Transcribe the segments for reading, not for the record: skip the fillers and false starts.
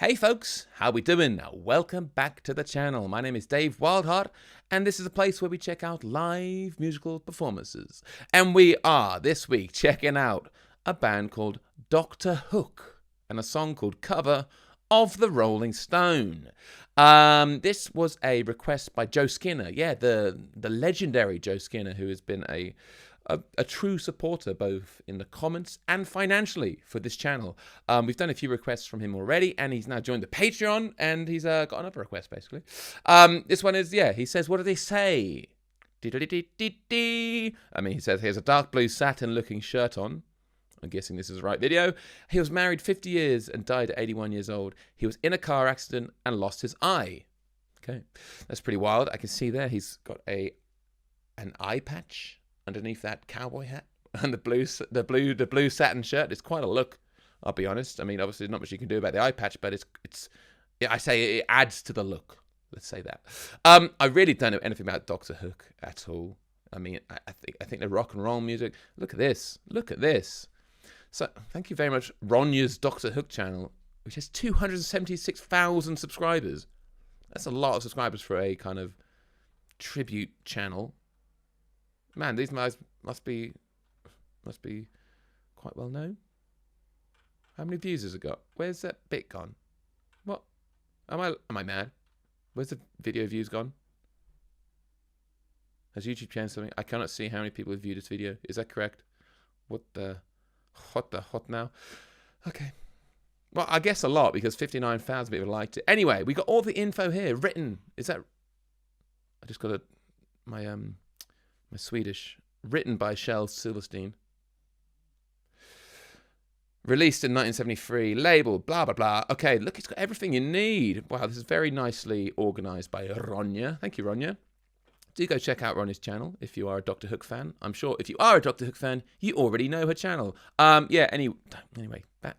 Hey folks, how we doing? Welcome back to the channel. My name is Dave Wildheart, and this is a place where we check out live musical performances. And we are, this week, checking out a band called Dr. Hook and a song called Cover of the Rolling Stone. This was a request by Joe Skinner. Yeah, the legendary Joe Skinner, who has been a true supporter both in the comments and financially for this channel. We've done a few requests from him already, and he's now joined the Patreon, and he's got another request, basically. This one is, he says, what do they say? I mean, he says he has a dark blue satin-looking shirt on. I'm guessing this is the right video. He was married 50 years and died at 81 years old. He was in a car accident and lost his eye. Okay, that's pretty wild. I can see there he's got an eye patch underneath that cowboy hat and the blue satin shirt. It's quite a look, I'll be honest. I mean, obviously, there's not much you can do about the eye patch, but I say it adds to the look. Let's say that. I really don't know anything about Dr. Hook at all. I mean, I think the rock and roll music. Look at this. Look at this. So, thank you very much, Ronya's Dr. Hook channel, which has 276,000 subscribers. That's a lot of subscribers for a kind of tribute channel. Man, these guys must be quite well known. How many views has it got? Where's that bit gone? What? Am I mad? Where's the video views gone? Has YouTube changed something? I cannot see how many people have viewed this video. Is that correct? What the hot now? Okay. Well, I guess a lot, because 59,000 people liked it. Anyway, we got all the info here written. Is that? I just got my Swedish, written by Kjell Silverstein. Released in 1973, labeled, blah, blah, blah. Okay, look, it's got everything you need. Wow, this is very nicely organised by Ronya. Thank you, Ronya. Do go check out Ronya's channel if you are a Dr. Hook fan. I'm sure if you are a Dr. Hook fan, you already know her channel. Anyway, back.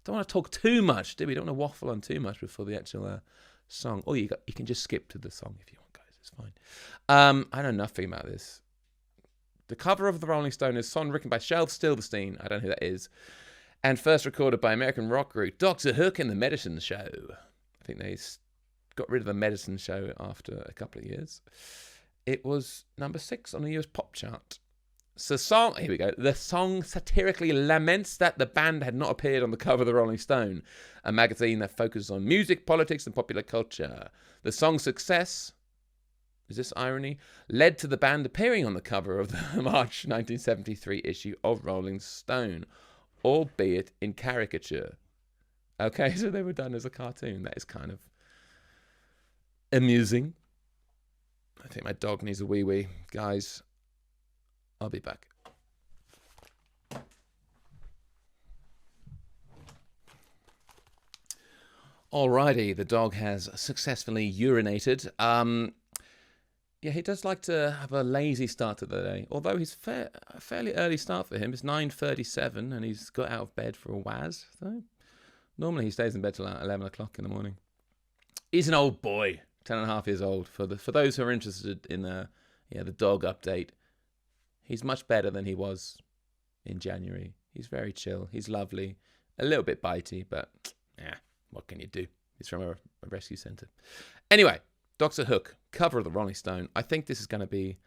Don't want to talk too much, do we? Don't want to waffle on too much before the actual song. Or you can just skip to the song if you want, guys. It's fine. I know nothing about this. The cover of the Rolling Stone is a song written by Kjell Silverstein. I don't know who that is. And first recorded by American rock group Dr. Hook and the Medicine Show. I think they got rid of the Medicine Show after a couple of years. It was number 6 on the US pop chart. So here we go. The song satirically laments that the band had not appeared on the cover of the Rolling Stone, a magazine that focuses on music, politics, and popular culture. The song's success, is this irony, led to the band appearing on the cover of the March 1973 issue of Rolling Stone, albeit in caricature. Okay, so they were done as a cartoon. That is kind of amusing. I think my dog needs a wee-wee. Guys, I'll be back. Alrighty, the dog has successfully urinated. Yeah, he does like to have a lazy start to the day. Although he's a fairly early start for him. It's 9:37 and he's got out of bed for a whiz. So normally he stays in bed till 11 o'clock in the morning. He's an old boy. 10.5 years old. For those who are interested in the dog update, he's much better than he was in January. He's very chill. He's lovely. A little bit bitey, but what can you do? He's from a rescue centre. Anyway, Dr. Hook, cover of the Rolling Stone. I think this is going to be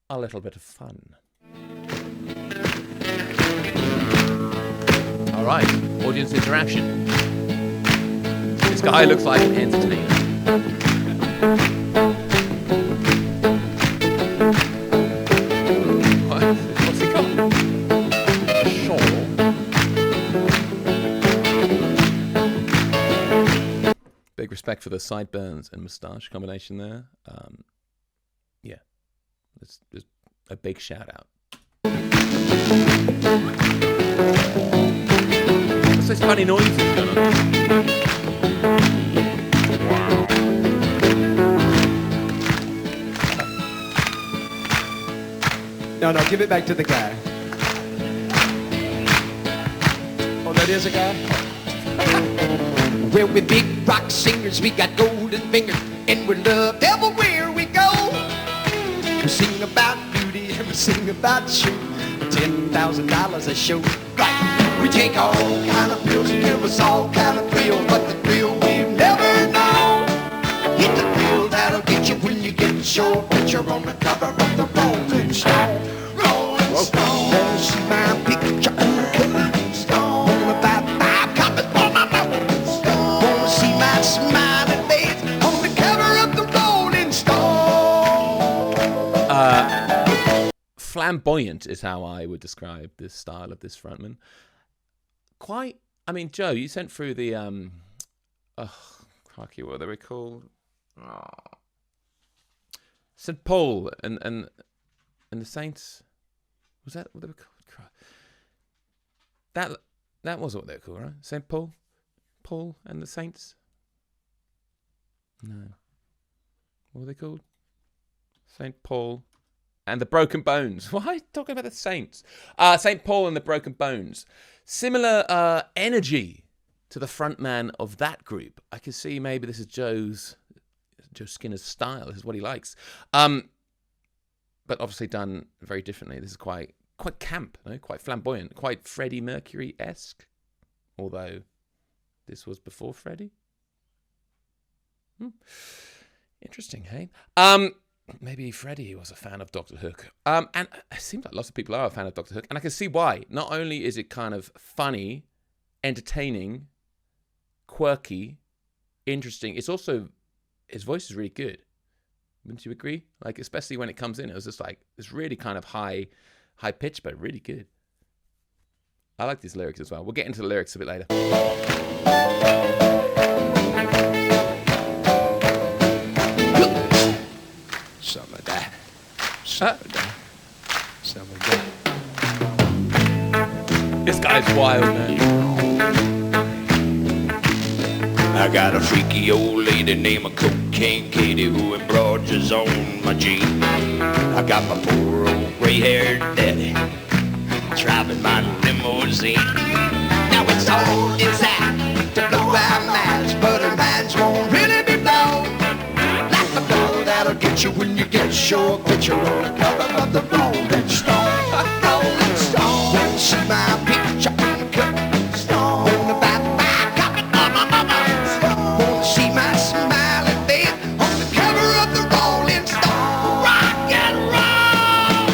a little bit of fun. All right, audience interaction. This guy looks like an entertainer. What's he got? A shawl. Big respect for the sideburns and moustache combination there. Yeah, that's just a big shout out. What's those funny noises going on? No, give it back to the guy. Oh, that is a guy? Well, we're big rock singers, we got golden fingers, and we're loved everywhere we go. We sing about beauty and we sing about the show. $10,000 a show. Right. We take all kind of pills and give us all kind of thrills, but the thrill flamboyant is how I would describe this style of this frontman. Quite, I mean, Joe, you sent through the, crikey, what are they called? Oh. St. Paul and the Saints. Was that what they were called? That was what they were called, right? St. Paul and the Saints. No, what were they called? St. Paul and the Broken Bones. Why are you talking about the Saints? St. Paul and the Broken Bones. Similar energy to the frontman of that group. I can see maybe this is Joe Skinner's style. This is what he likes. But obviously done very differently. This is quite camp, no? Quite flamboyant, quite Freddie Mercury-esque. Although this was before Freddie. Interesting, hey? Maybe Freddie was a fan of Doctor Hook. And it seems like lots of people are a fan of Doctor Hook. And I can see why. Not only is it kind of funny, entertaining, quirky, interesting, it's also, his voice is really good. Wouldn't you agree? Like, especially when it comes in, it was just like, it's really kind of high pitch, but really good. I like these lyrics as well. We'll get into the lyrics a bit later. Some of that. Some of that. Some of that. This guy's wild, man. I got a freaky old lady named Cocaine Katie who embroiders on my jeans. I got my poor old gray-haired daddy driving my limousine. Now it's all designed to blow our minds, but our minds won't really be blown. Like the blow that'll get you when you get your picture on the cover of the Rolling Stone. Rolling Stone. Won't see my picture on the cover. Stone. On the back copy of my mama. Wanna see my smiling face on the cover of the Rolling Stone. Rock and roll.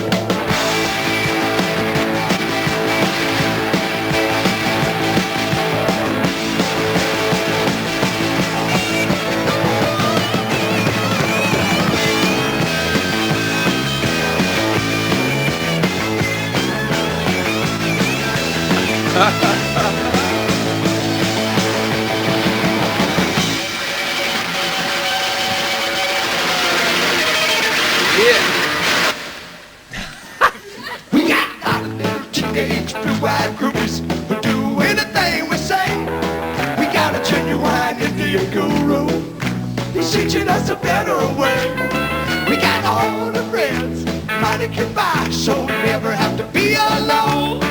We got all the little teenage blue-eyed groupies who do anything we say. We got a genuine Indian guru. He's teaching us a better way. We got all the friends money can buy, so we never have to be alone.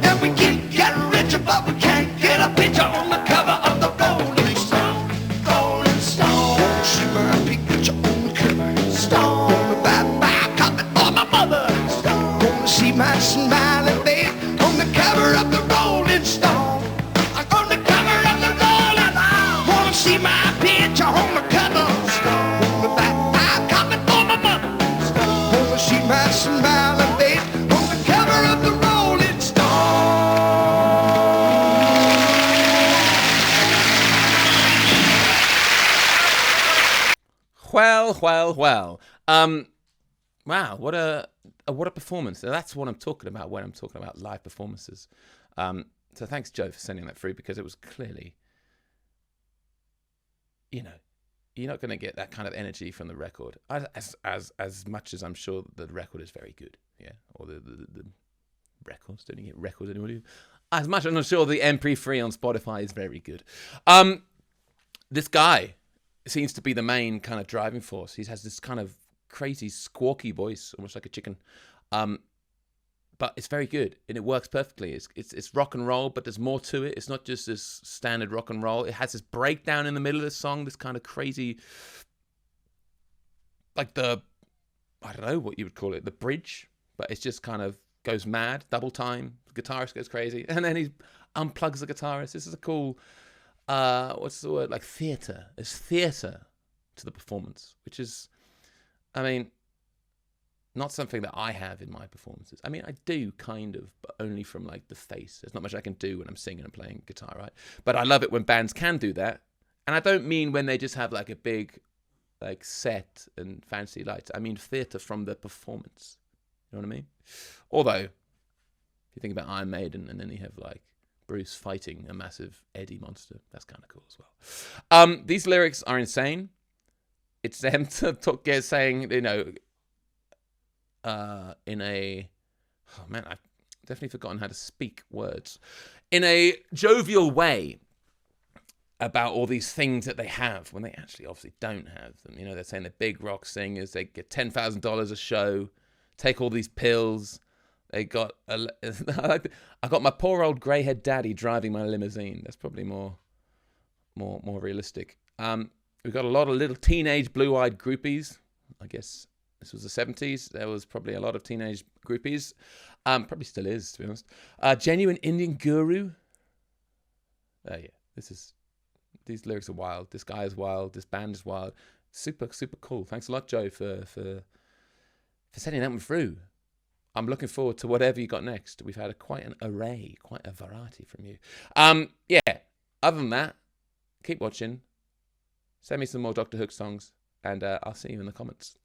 And we keep getting richer, but we can't get a picture on the cover of the Rolling Stone. Rolling Stone. See my picture on the cover. Stone. On the back copy for my mother. Stone. Wanna see my smiling face on the cover of the Rolling Stone. On the cover of the Rolling Stone. Wanna see my picture on the cover. Stone. On the back copy for my mother. Stone. Wanna see my smiling face on the cover of the Rolling Stone. Well. Wow, what a performance. Now, that's what I'm talking about when I'm talking about live performances. So thanks, Joe, for sending that through, because it was clearly, you're not going to get that kind of energy from the record. As much as I'm sure the record is very good, yeah, or the records, don't you get records anymore? As much as I'm sure the MP3 on Spotify is very good. This guy seems to be the main kind of driving force. He has this kind of crazy squawky voice, almost like a chicken. But it's very good and it works perfectly. It's rock and roll, but there's more to it. It's not just this standard rock and roll. It has this breakdown in the middle of the song, this kind of crazy, like I don't know what you would call it, the bridge, but it's just kind of goes mad, double time. The guitarist goes crazy, and then he unplugs the guitarist. This is a cool, what's the word? Like theatre. It's theatre to the performance, which is, I mean, not something that I have in my performances. I mean, I do kind of, but only from like the face. There's not much I can do when I'm singing and playing guitar, right? But I love it when bands can do that. And I don't mean when they just have like a big like set and fancy lights. I mean theatre from the performance. You know what I mean? Although, if you think about Iron Maiden and then you have like Bruce fighting a massive Eddie monster, that's kind of cool as well. These lyrics are insane. It's them saying, you know, in a... Oh, man, I've definitely forgotten how to speak words. In a jovial way about all these things that they have when they actually obviously don't have them. You know, they're saying they're big rock singers. They get $10,000 a show, take all these pills. They got... I got my poor old grey-haired daddy driving my limousine. That's probably more realistic. We've got a lot of little teenage blue-eyed groupies. I guess this was the 70s. There was probably a lot of teenage groupies. Probably still is, to be honest. Genuine Indian guru. Yeah, these lyrics are wild. This guy is wild. This band is wild. Super, super cool. Thanks a lot, Joe, for sending that one through. I'm looking forward to whatever you got next. We've had quite an array, quite a variety from you. Yeah, other than that, keep watching. Send me some more Doctor Hook songs, and I'll see you in the comments.